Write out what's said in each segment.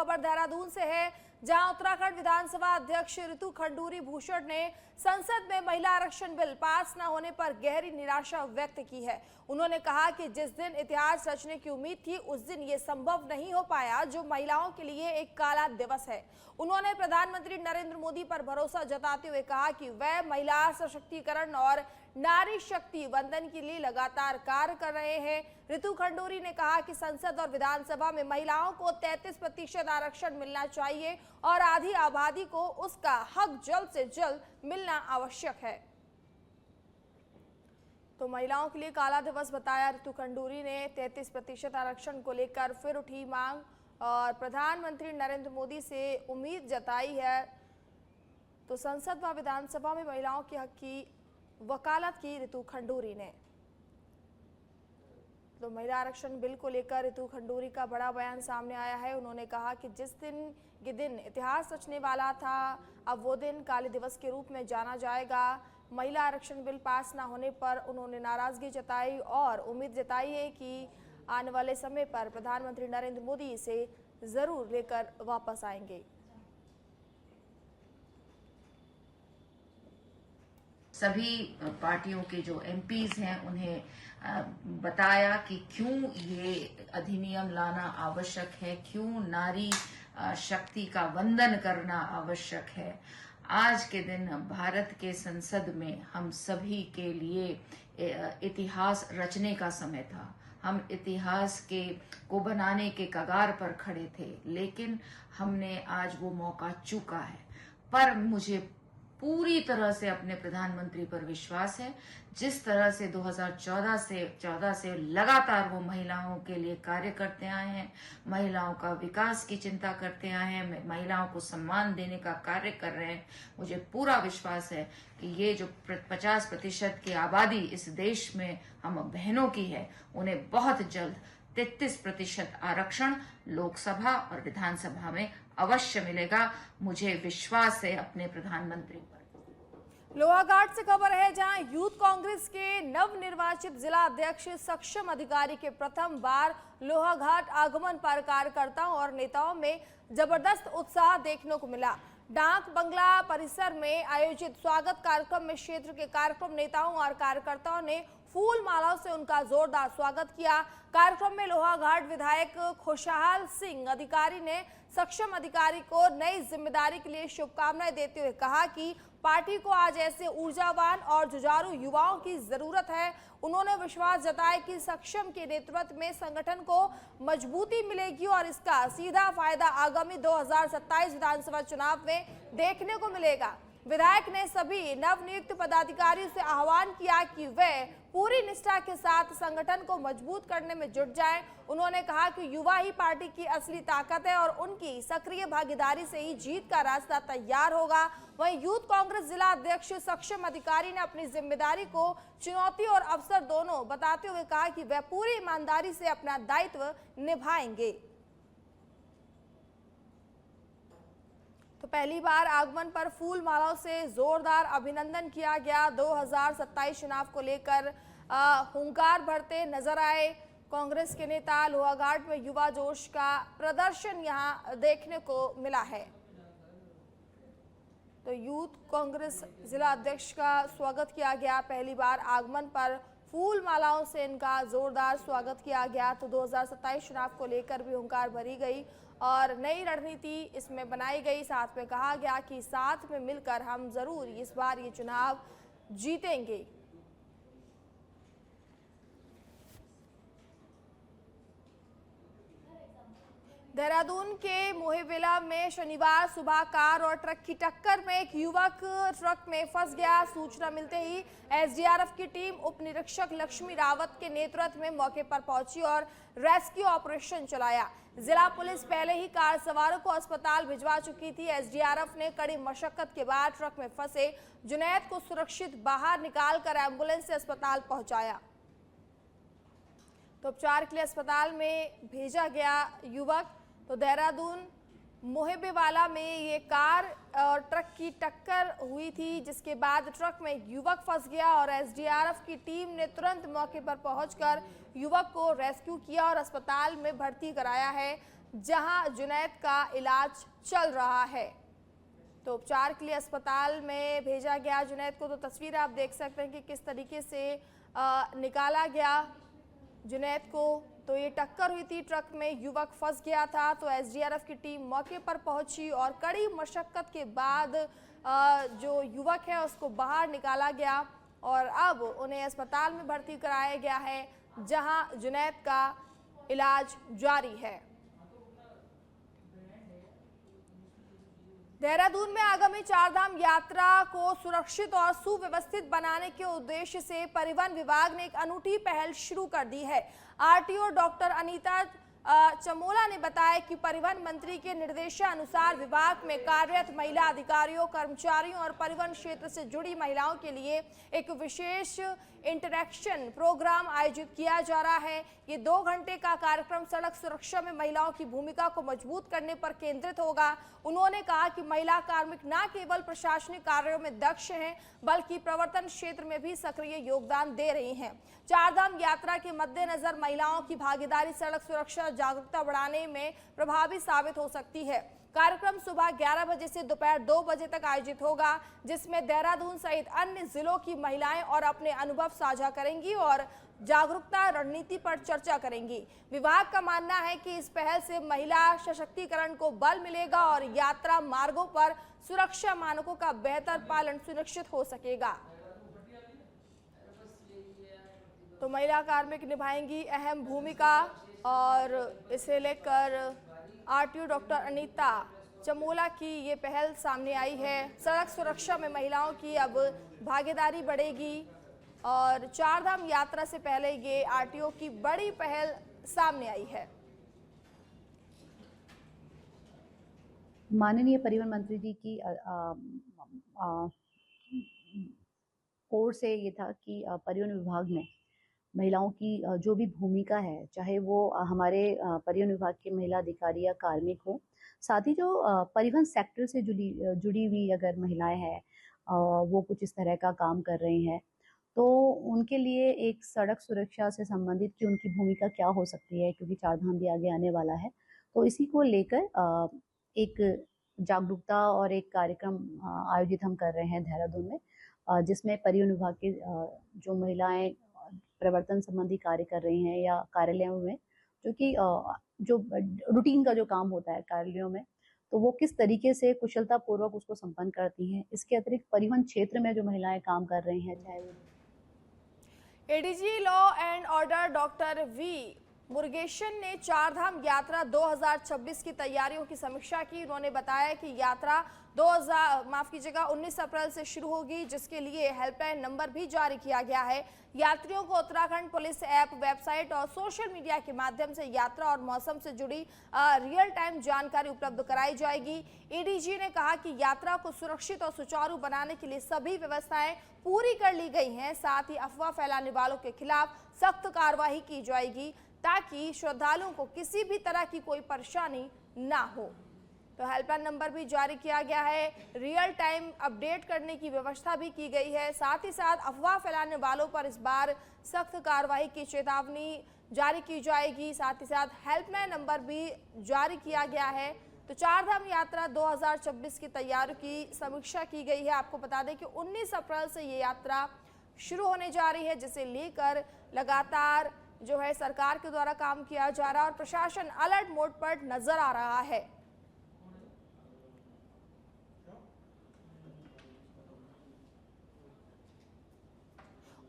खबर देहरादून से है, जहां उत्तराखंड विधानसभा अध्यक्ष ऋतु खंडूरी भूषण ने संसद में महिला आरक्षण बिल पास न होने पर गहरी निराशा व्यक्त की है। उन्होंने कहा कि जिस दिन इतिहास रचने की उम्मीद थी, उस दिन ये संभव नहीं हो पाया, जो महिलाओं के लिए एक काला दिवस है। उन्होंने प्रधानमंत्री नरेंद्र मोदी पर भरोसा जताते हुए कहा कि वह महिला सशक्तिकरण और नारी शक्ति वंदन के लिए लगातार कार्य कर रहे हैं। ऋतु खंडूरी ने कहा कि संसद और विधानसभा में महिलाओं को 33% आरक्षण मिलना चाहिए और आधी आबादी को उसका हक जल्द से जल्द मिलना आवश्यक है। तो महिलाओं के लिए काला दिवस बताया ऋतु खंडूरी ने। 33% आरक्षण को लेकर फिर उठी मांग और प्रधानमंत्री नरेंद्र मोदी से उम्मीद जताई है। तो संसद व विधानसभा में महिलाओं के हक की वकालत की ऋतु खंडूरी ने। तो महिला आरक्षण बिल को लेकर ऋतु खंडूरी का बड़ा बयान सामने आया है। उन्होंने कहा कि जिस दिन ये दिन इतिहास रचने वाला था, अब वो दिन काले दिवस के रूप में जाना जाएगा। महिला आरक्षण बिल पास ना होने पर उन्होंने नाराजगी जताई और उम्मीद जताई है कि आने वाले समय पर प्रधानमंत्री नरेंद्र मोदी इसे जरूर लेकर वापस आएंगे। सभी पार्टियों के जो एमपीज हैं उन्हें बताया कि क्यों ये अधिनियम लाना आवश्यक है, क्यों नारी शक्ति का वंदन करना आवश्यक है। आज के दिन भारत के संसद में हम सभी के लिए इतिहास रचने का समय था। हम इतिहास को बनाने के कगार पर खड़े थे, लेकिन हमने आज वो मौका चूका है। पर मुझे पूरी तरह से अपने प्रधानमंत्री पर विश्वास है। जिस तरह से 2014 से लगातार वो महिलाओं के लिए कार्य करते आए हैं, महिलाओं का विकास की चिंता करते आए हैं, महिलाओं को सम्मान देने का कार्य कर रहे हैं, मुझे पूरा विश्वास है कि ये जो 50% की आबादी इस देश में हम बहनों की है, उन्हें बहुत जल्द 33% आरक्षण लोकसभा और विधानसभा में अवश्य मिलेगा। मुझे विश्वास है अपने प्रधानमंत्री पर। लोहाघाट से खबर है, जहां यूथ कांग्रेस के नवनिर्वाचित जिला अध्यक्ष सक्षम अधिकारी के प्रथम बार लोहाघाट आगमन पर कार्यकर्ताओं और नेताओं में जबरदस्त उत्साह देखने को मिला। डाक बंगला परिसर में आयोजित स्वागत कार्यक्रम में क्षेत्र के कार्यक्रम नेताओं और कार्यकर्ताओं ने फूल मालाओं से उनका जोरदार स्वागत किया। कार्यक्रम में लोहाघाट विधायक खुशहाल सिंह अधिकारी ने सक्षम अधिकारी को नई जिम्मेदारी के लिए शुभकामनाएं देते हुए कहा कि पार्टी को आज ऐसे ऊर्जावान और जुझारू युवाओं की जरूरत है। उन्होंने विश्वास जताया कि सक्षम के नेतृत्व में संगठन को मजबूती मिलेगी और इसका सीधा फायदा आगामी 2027 विधानसभा चुनाव में देखने को मिलेगा। विधायक ने सभी नवनियुक्त पदाधिकारियों से आह्वान किया कि वे पूरी निष्ठा के साथ संगठन को मजबूत करने में जुट जाएं। उन्होंने कहा कि युवा ही पार्टी की असली ताकत है और उनकी सक्रिय भागीदारी से ही जीत का रास्ता तैयार होगा। वहीं यूथ कांग्रेस जिला अध्यक्ष सक्षम अधिकारी ने अपनी जिम्मेदारी को चुनौती और अवसर दोनों बताते हुए कहा कि वे पूरी ईमानदारी से अपना दायित्व निभाएंगे। तो पहली बार आगमन पर फूल मालाओं से जोरदार अभिनंदन किया गया। 2027 चुनाव को लेकर हुंकार भरते नजर आए कांग्रेस के नेता। लोहाघाट में युवा जोश का प्रदर्शन यहां देखने को मिला है। तो यूथ कांग्रेस जिला अध्यक्ष का स्वागत किया गया। पहली बार आगमन पर फूल मालाओं से इनका जोरदार स्वागत किया गया। तो 2027 चुनाव को लेकर भी हुंकार भरी गई और नई रणनीति इसमें बनाई गई। साथ में कहा गया कि साथ में मिलकर हम जरूर इस बार ये चुनाव जीतेंगे। देहरादून के मोहेबिला में शनिवार सुबह कार और ट्रक की टक्कर में एक युवक ट्रक में फंस गया। सूचना मिलते ही एसडीआरएफ की टीम उप निरीक्षक लक्ष्मी रावत के नेतृत्व में मौके पर पहुंची और रेस्क्यू ऑपरेशन चलाया। जिला पुलिस पहले ही कार सवारों को अस्पताल भिजवा चुकी थी। एसडीआरएफ ने कड़ी मशक्कत के बाद ट्रक में फंसे जुनैद को सुरक्षित बाहर निकालकर एम्बुलेंस से अस्पताल पहुंचाया। तो उपचार के लिए अस्पताल में भेजा गया युवक। तो देहरादून मोहेबेवाला में ये कार और ट्रक की टक्कर हुई थी, जिसके बाद ट्रक में युवक फंस गया और एसडीआरएफ की टीम ने तुरंत मौके पर पहुंचकर युवक को रेस्क्यू किया और अस्पताल में भर्ती कराया है। जहां जुनैद का इलाज चल रहा है। तो उपचार के लिए अस्पताल में भेजा गया जुनैद को। तो तस्वीर आप देख सकते हैं कि किस तरीके से निकाला गया जुनैद को। तो ये टक्कर हुई थी, ट्रक में युवक फंस गया था। तो एसडीआरएफ की टीम मौके पर पहुंची और कड़ी मशक्कत के बाद जो युवक है उसको बाहर निकाला गया और अब उन्हें अस्पताल में भर्ती कराया गया है, जहां जुनैद का इलाज जारी है। देहरादून में आगामी चारधाम यात्रा को सुरक्षित और सुव्यवस्थित बनाने के उद्देश्य से परिवहन विभाग ने एक अनूठी पहल शुरू कर दी है। आरटीओ डॉक्टर अनीता चमोला ने बताया कि परिवहन मंत्री के निर्देशानुसार विभाग में कार्यरत महिला अधिकारियों, कर्मचारियों और परिवहन क्षेत्र से जुड़ी महिलाओं के लिए एक विशेष इंटरेक्शन प्रोग्राम आयोजित किया जा रहा है। ये 2 घंटे का कार्यक्रम सड़क सुरक्षा में महिलाओं की भूमिका को मजबूत करने पर केंद्रित होगा। उन्होंने कहा कि महिला कार्मिक न केवल प्रशासनिक कार्यों में दक्ष हैं, बल्कि प्रवर्तन क्षेत्र में भी सक्रिय योगदान दे रही हैं। चारधाम यात्रा के मद्देनजर महिलाओं की भागीदारी सड़क सुरक्षा जागरूकता बढ़ाने में प्रभावी साबित हो सकती है। कार्यक्रम सुबह 11 बजे से दोपहर 2 बजे तक आयोजित होगा, जिसमें देहरादून सहित अन्य जिलों की महिलाएं और अपने अनुभव साझा करेंगी और जागरूकता रणनीति पर चर्चा करेंगी। विभाग का मानना है कि इस पहल से महिला सशक्तिकरण को बल मिलेगा और यात्रा मार्गों पर सुरक्षा मानकों का बेहतर पालन सुनिश्चित हो सकेगा। तो महिला कार्मिक निभाएंगी अहम भूमिका और इसे लेकर आरटीओ डॉक्टर अनीता चमोला की ये पहल सामने आई है। सड़क सुरक्षा में महिलाओं की अब भागीदारी बढ़ेगी और चारधाम यात्रा से पहले ये आरटीओ की बड़ी पहल सामने आई है। माननीय परिवहन मंत्री जी की ओर से ये था कि परिवहन विभाग में महिलाओं की जो भी भूमिका है, चाहे वो हमारे परिवहन विभाग के महिला अधिकारी या कार्मिक हो, साथ ही जो परिवहन सेक्टर से जुड़ी हुई अगर महिलाएं हैं वो कुछ इस तरह का काम कर रही हैं, तो उनके लिए एक सड़क सुरक्षा से संबंधित कि उनकी भूमिका क्या हो सकती है, क्योंकि चारधाम भी आगे आने वाला है। तो इसी को लेकर एक जागरूकता और एक कार्यक्रम आयोजित हम कर रहे हैं देहरादून में, जिसमें परिवहन विभाग के जो महिलाएं प्रवर्तन संबंधी कार्य कर रही हैं या कार्यालयों में, जो कि जो रूटीन का जो काम होता है कार्यालयों में, तो वो किस तरीके से कुशलता पूर्वक उसको संपन्न करती हैं। इसके अतिरिक्त परिवहन क्षेत्र में जो महिलाएं काम कर रही हैं, चाहे वो ADG law and order doctor V Murugesan ने चारधाम यात्रा 2026 की तैयारियों की समीक्षा की। उन्होंने बताया कि यात्रा 19 अप्रैल से शुरू होगी, जिसके लिए हेल्पलाइन नंबर भी जारी किया गया है। यात्रियों को उत्तराखंड पुलिस ऐप, वेबसाइट और सोशल मीडिया के माध्यम से यात्रा और मौसम से जुड़ी रियल टाइम जानकारी उपलब्ध कराई जाएगी। एडीजी ने कहा कि यात्रा को सुरक्षित और सुचारू बनाने के लिए सभी व्यवस्थाएं पूरी कर ली गई हैं। साथ ही अफवाह फैलाने वालों के खिलाफ सख्त कार्रवाई की जाएगी, ताकि श्रद्धालुओं को किसी भी तरह की कोई परेशानी ना हो। तो हेल्पलाइन नंबर भी जारी किया गया है, रियल टाइम अपडेट करने की व्यवस्था भी की गई है। साथ ही साथ अफवाह फैलाने वालों पर इस बार सख्त कार्रवाई की चेतावनी जारी की जाएगी। साथ ही साथ हेल्पलाइन नंबर भी जारी किया गया है। तो चारधाम यात्रा 2026 की तैयारियों की समीक्षा की गई है। आपको बता दें कि 19 अप्रैल से ये यात्रा शुरू होने जा रही है, जिसे लेकर लगातार जो है सरकार के द्वारा काम किया जा रहा है और प्रशासन अलर्ट मोड पर नजर आ रहा है।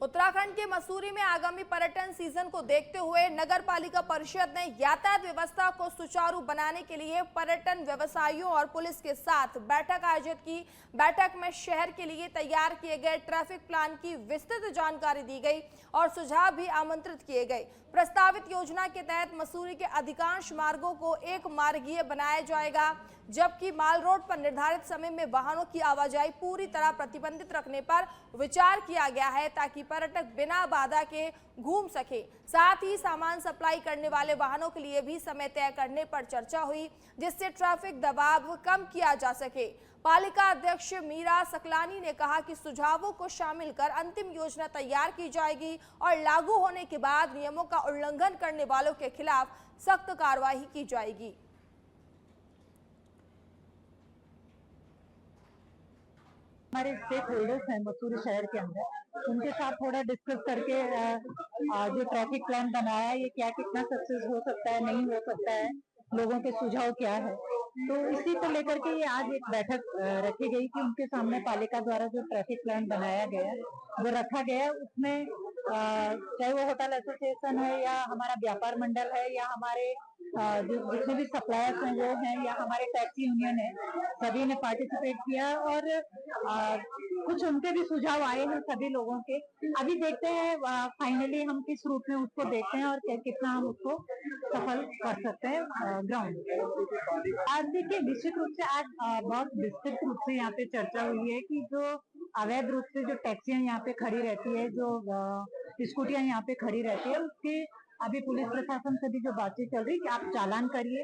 उत्तराखंड के मसूरी में आगामी पर्यटन सीजन को देखते हुए नगर पालिका परिषद ने यातायात व्यवस्था को सुचारू बनाने के लिए पर्यटन व्यवसायियों और पुलिस के साथ बैठक आयोजित की। बैठक में शहर के लिए तैयार किए गए ट्रैफिक प्लान की विस्तृत जानकारी दी गई और सुझाव भी आमंत्रित किए गए। प्रस्तावित योजना के तहत मसूरी के अधिकांश मार्गों को एक मार्गीय बनाया जाएगा, जबकि माल रोड पर निर्धारित समय में वाहनों की आवाजाही पूरी तरह प्रतिबंधित रखने पर विचार किया गया है, ताकि पर्यटक बिना बाधा के घूम सके। साथ ही सामान सप्लाई करने वाले वाहनों के लिए भी समय तय करने पर चर्चा हुई, जिससे ट्रैफिक दबाव कम किया जा सके। पालिका अध्यक्ष मीरा सकलानी ने कहा कि सुझावों को शामिल कर अंतिम योजना तैयार की जाएगी और लागू होने के बाद नियमों का उल्लंघन करने वालों के खिलाफ सख्त कार्रवाई की जाएगी। हमारे स्टेक होल्डर्स हैं मसूरी शहर के अंदर, उनके साथ थोड़ा डिस्कस करके जो ट्रैफिक प्लान बनाया है ये क्या कितना सक्सेस हो सकता है, नहीं हो सकता है, लोगों के सुझाव क्या है, तो इसी को लेकर के ये आज एक बैठक रखी गई कि उनके सामने पालिका द्वारा जो ट्रैफिक प्लान बनाया गया वो रखा गया। उसमें चाहे वो होटल एसोसिएशन है या हमारा व्यापार मंडल है या हमारे जितने भी सप्लायर्स हैं वो हैं या हमारे टैक्सी यूनियन है, सभी ने पार्टिसिपेट किया और कुछ उनके भी सुझाव आए हैं सभी लोगों के। अभी देखते हैं फाइनली हम किस रूप में उसको देखते हैं और कितना हम उसको सफल कर सकते हैं ग्राउंड। आज देखिए निश्चित रूप से आज बहुत विस्तृत रूप से यहाँ पे चर्चा हुई है कि जो अवैध रूप से जो टैक्सियां यहाँ पे खड़ी रहती है, जो स्कूटियां यहाँ पे खड़ी रहती है, उसके अभी पुलिस प्रशासन से भी जो बातचीत चल रही है कि आप चालान करिए,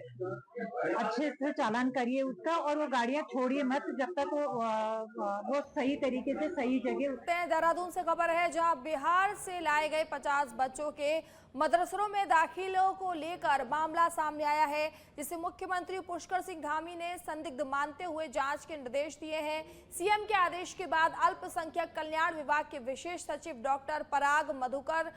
अच्छे से चालान करिए उसका, और वो गाड़ियां छोड़िए मत जब तक वो सही तरीके से सही जगह। देहरादून से खबर है जहां बिहार से लाए गए 50 बच्चों के मदरसों में दाखिलों को लेकर मामला सामने आया है, जिसे मुख्यमंत्री पुष्कर सिंह धामी ने संदिग्ध मानते हुए जांच के निर्देश दिए हैं। सीएम के आदेश के बाद अल्पसंख्यक कल्याण विभाग के विशेष सचिव डॉक्टर पराग मधुकर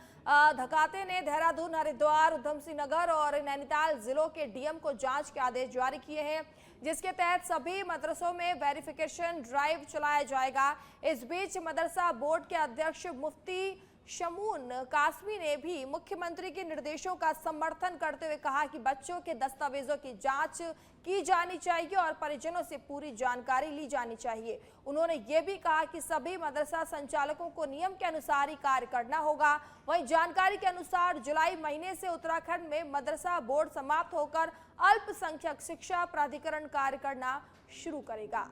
धकाते ने देहरादून, हरिद्वार, उधम सिंह नगर और नैनीताल जिलों के डीएम को जांच के आदेश जारी किए हैं, जिसके तहत सभी मदरसों में वेरिफिकेशन ड्राइव चलाया जाएगा। इस बीच मदरसा बोर्ड के अध्यक्ष मुफ्ती शमून कासमी ने भी मुख्यमंत्री के निर्देशों का समर्थन करते हुए कहा कि बच्चों के दस्तावेजों की जांच की जानी चाहिए और परिजनों से पूरी जानकारी ली जानी चाहिए। उन्होंने ये भी कहा कि सभी मदरसा संचालकों को नियम के अनुसार ही कार्य करना होगा। वहीं जानकारी के अनुसार जुलाई महीने से उत्तराखंड में मदरसा बोर्ड समाप्त होकर अल्पसंख्यक शिक्षा प्राधिकरण कार्य करना शुरू करेगा।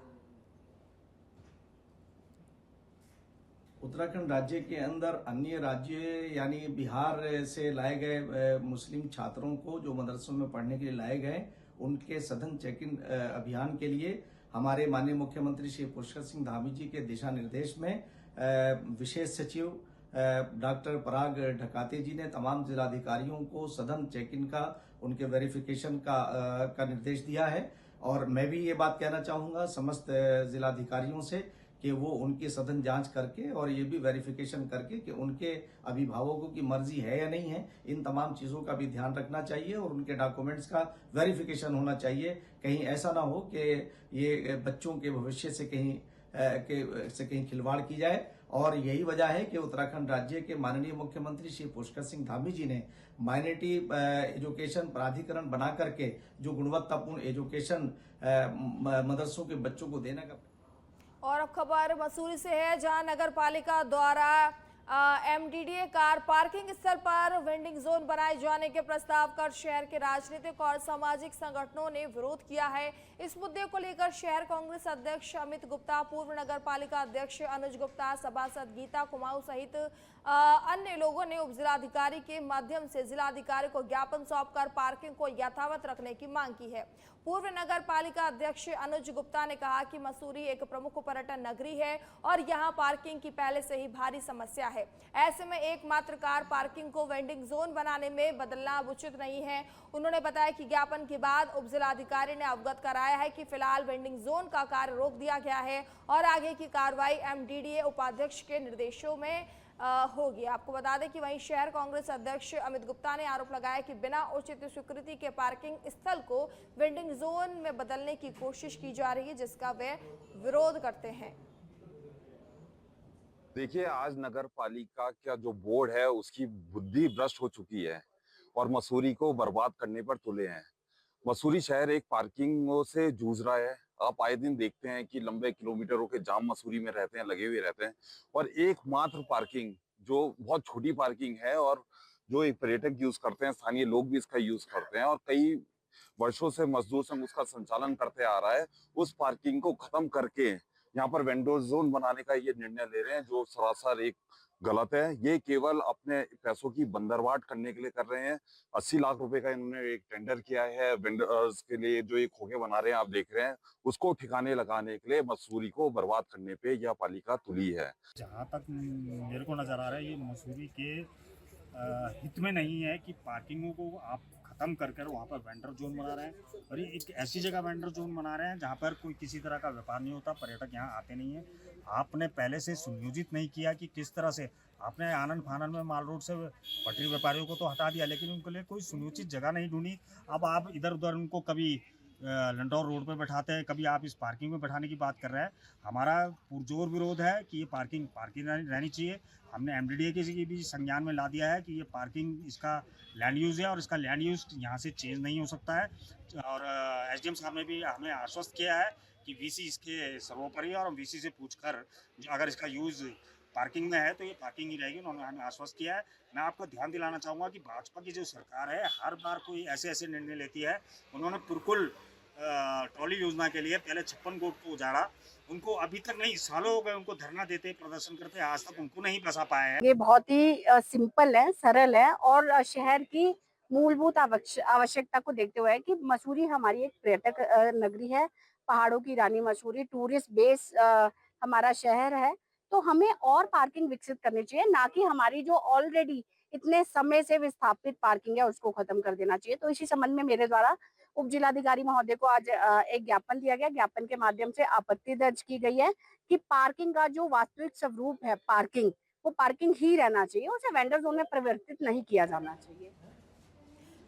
उत्तराखंड राज्य के अंदर अन्य राज्य यानी बिहार से लाए गए मुस्लिम छात्रों को जो मदरसों में पढ़ने के लिए लाए गए, उनके सघन चेक इन अभियान के लिए हमारे माननीय मुख्यमंत्री श्री पुष्कर सिंह धामी जी के दिशा निर्देश में विशेष सचिव डॉक्टर पराग ढकाते जी ने तमाम जिलाधिकारियों को सघन चेक इन का, उनके वेरिफिकेशन का निर्देश दिया है। और मैं भी ये बात कहना चाहूंगा समस्त जिलाधिकारियों से कि वो उनकी सघन जांच करके और ये भी वेरिफिकेशन करके कि उनके अभिभावकों की मर्जी है या नहीं है, इन तमाम चीजों का भी ध्यान रखना चाहिए और उनके डॉक्यूमेंट्स का वेरिफिकेशन होना चाहिए। कहीं ऐसा ना हो कि ये बच्चों के भविष्य से कहीं खिलवाड़ की जाए। और यही वजह है कि उत्तराखंड राज्य के माननीय मुख्यमंत्री श्री पुष्कर सिंह धामी जी ने माइनॉरिटी एजुकेशन प्राधिकरण बना करके जो गुणवत्तापूर्ण एजुकेशन मदरसों के बच्चों को देने का। और अब खबर मसूरी से है जहां नगर पालिका द्वारा एमडीडीए कार पार्किंग स्थल पर वेंडिंग जोन बनाए जाने के प्रस्ताव कर शहर के राजनीतिक और सामाजिक संगठनों ने विरोध किया है। इस मुद्दे को लेकर शहर कांग्रेस अध्यक्ष अमित गुप्ता, पूर्व नगर पालिका अध्यक्ष अनुज गुप्ता, सभासद गीता कुमाऊं सहित अन्य लोगों ने उपजिलाधिकारी के माध्यम से जिलाधिकारी को ज्ञापन सौंपकर पार्किंग को यथावत रखने की मांग की है। पूर्व नगर पालिका अध्यक्ष अनुज गुप्ता ने कहा कि मसूरी एक प्रमुख पर्यटन नगरी है और यहां पार्किंग की पहले से ही भारी समस्या है। ऐसे में एकमात्र कार पार्किंग को वेंडिंग जोन बनाने में बदलना उचित नहीं है। उन्होंने बताया कि ज्ञापन के बाद उपजिलाधिकारी ने अवगत कराया है कि फिलहाल वेंडिंग जोन का कार्य रोक दिया गया है और आगे की कार्रवाई एमडीडीए उपाध्यक्ष के निर्देशों में होगी। आपको बता दें कि वहीं शहर कांग्रेस अध्यक्ष अमित गुप्ता ने आरोप लगाया कि बिना उचित स्वीकृति के पार्किंग स्थल को वेंडिंग जोन में बदलने की कोशिश की जा रही है, जिसका वे विरोध करते हैं। देखिए, आज नगर पालिका का जो बोर्ड है उसकी बुद्धि भ्रष्ट हो चुकी है और मसूरी को बर्बाद करने पर तुले हैं। मसूरी शहर एक पार्किंगों से जूझ रहा है। आप आए दिन देखते हैं कि लंबे किलोमीटरों के जाम मसूरी में रहते हैं, लगे हुए रहते हैं, और एकमात्र पार्किंग जो बहुत छोटी पार्किंग है और जो एक पर्यटक यूज करते हैं, स्थानीय लोग भी इसका यूज करते हैं और कई वर्षों से मजदूर संघ उसका संचालन करते आ रहा है, उस पार्किंग को खत्म करके यहाँ पर वेंडर जोन बनाने का ये निर्णय ले रहे हैं, जो सरासर एक गलत है। ये केवल अपने पैसों की बंदरवाट करने के लिए कर रहे हैं। 80 लाख रुपए का इन्होंने एक टेंडर किया है वेंडर्स के लिए, जो एक खोखे बना रहे हैं, आप देख रहे हैं, उसको ठिकाने लगाने के लिए मसूरी को बर्बाद करने पे यह पालिका तुली है। जहाँ तक मेरे को नजर आ रहा है, ये मसूरी के हित में नहीं है कि पार्किंगों को आप खत्म कर कर वहाँ पर वेंडर जोन बना रहे हैं, और ये एक ऐसी जगह वेंडर जोन बना रहे हैं जहाँ पर कोई किसी तरह का व्यापार नहीं होता, पर्यटक यहाँ आते नहीं है। आपने पहले से सुनियोजित नहीं किया कि किस तरह से आपने आनन फानन में माल रोड से पटरी व्यापारियों को तो हटा दिया, लेकिन उनके लिए कोई सुनियोजित जगह नहीं ढूंढी। अब आप इधर उधर उनको कभी लंडौर रोड पे बैठाते हैं, कभी आप इस पार्किंग में बैठाने की बात कर रहे हैं। हमारा पुरजोर विरोध है कि ये पार्किंग रहनी चाहिए। हमने एमडीडीए के भी संज्ञान में ला दिया है कि ये पार्किंग इसका लैंड यूज़ है और इसका लैंड यूज़ यहाँ से चेंज नहीं हो सकता है। और एसडीएम साहब ने भी हमें आश्वस्त किया है कि वीसी इसके सर्वोपरि है, और वीसी से पूछकर अगर इसका यूज़ पार्किंग में है तो ये पार्किंग ही रहेगी। उन्होंने हमें आश्वस्त किया है। मैं आपको ध्यान दिलाना चाहूँगा कि भाजपा की जो सरकार है हर बार कोई ऐसे निर्णय लेती है। उन्होंने पुरकुल ट्रॉली योजना के लिए पहले 56 गोट को उजाड़ा, उनको अभी तक नहीं, सालों हो गए उनको धरना देते प्रदर्शन करते, आज तक उनको नहीं बसा पाए हैं। ये बहुत ही सिंपल है, सरल है और शहर की मूलभूत आवश्यकता को देखते हुए है कि मसूरी हमारी एक पर्यटक नगरी है, पहाड़ों की रानी मसूरी टूरिस्ट बेस हमारा शहर है। तो हमें और पार्किंग विकसित करनी चाहिए, ना कि हमारी जो ऑलरेडी इतने समय से विस्थापित पार्किंग है उसको खत्म कर देना चाहिए। तो इसी संबंध में मेरे द्वारा उप जिलाधिकारी महोदय को आज एक ज्ञापन दिया गया। ज्ञापन के माध्यम से आपत्ति दर्ज की गई है कि पार्किंग का जो वास्तविक स्वरूप है पार्किंग, वो पार्किंग ही रहना चाहिए, उसे वेंडर जोन में परिवर्तित नहीं किया जाना चाहिए।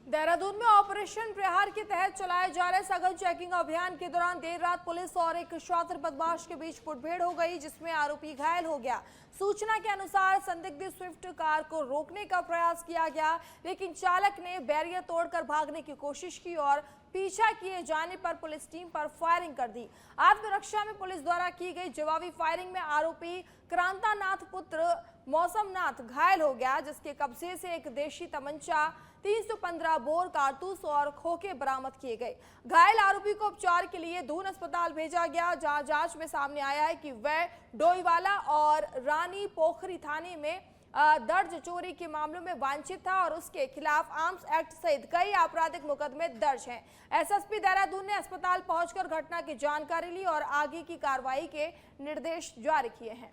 देहरादून में ऑपरेशन प्रहार के तहत चलाए जा रहे सघन चेकिंग अभियान के दौरान देर रात पुलिस और एक शातिर बदमाश के बीच मुठभेड़ हो गई, जिसमें आरोपी घायल हो गया। सूचना के अनुसार संदिग्ध स्विफ्ट कार को रोकने का प्रयास किया गया, लेकिन चालक ने बैरियर तोड़कर भागने की कोशिश की और पीछा किए जाने पर पुलिस टीम पर फायरिंग कर दी। आत्मरक्षा में पुलिस द्वारा की गई जवाबी फायरिंग में आरोपी क्रांतानाथ पुत्र मौसमनाथ घायल हो गया, जिसके कब्जे से एक देशी तमंचा, 315 बोर कारतूस और खोखे बरामद किए गए। घायल आरोपी को उपचार के लिए दून अस्पताल भेजा गया, जहां जांच में सामने आया है कि वह डोईवाला और रानी पोखरी थाने में दर्ज चोरी के मामलों में वांछित था और उसके खिलाफ आर्म्स एक्ट सहित कई आपराधिक मुकदमे दर्ज हैं। एसएसपी देहरादून ने अस्पताल पहुंचकर घटना की जानकारी ली और आगे की कार्रवाई के निर्देश जारी किए हैं।